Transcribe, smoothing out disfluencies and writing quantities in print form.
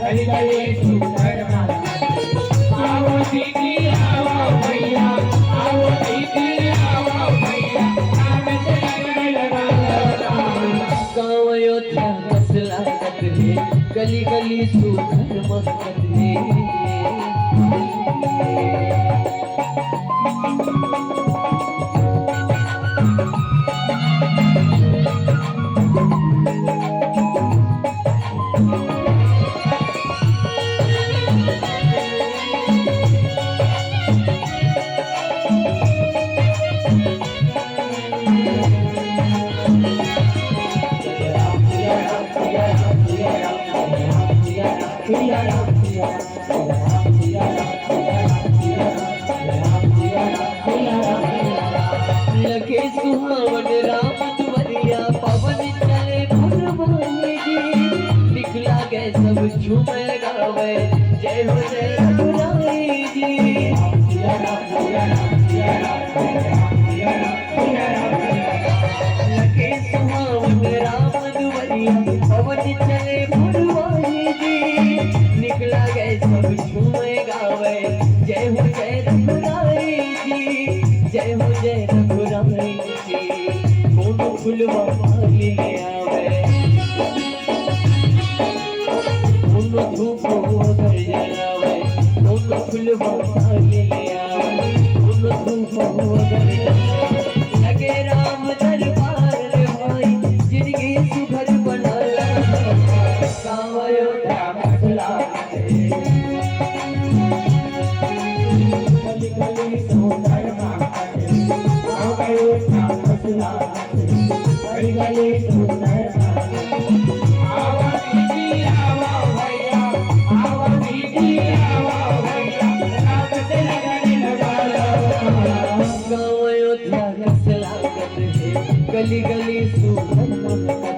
गली गली सुंदर माला आओ दीदी आओ भैया आओ दीदी आओ भैया नाम से लगन लगा गाँव अयोध्या मसला है गली गली सुंदर महकत है लगे सुहावन राम दुवरिया पवन चले फुलवारी जी निकला गए सब झूमे गावे जय हो जय रघुराई जी लगे सुहावन राम दुवरिया पवन चले फुलवारी जी निकला गए सब झूमे गावे जय हो जय रघुराई जी जय हो जय रघुराई जी कौन फुलवा ले आवे कौन धूप घर जलावे कौन फुलवा ले आवे कौन धूप घर जलावे लगे राम दरबार रे भाई जिंदगी सुघर बनाला गाँव अयोध्या मसला गली गली सुंदर माला आओ अयोध्या मसला गली गली सुंदर माला आओ दीदी आओ भैया आओ दीदी आओ भैया नाम से लगन लगा गाँव अयोध्या मसला गली गली सुंदर महकत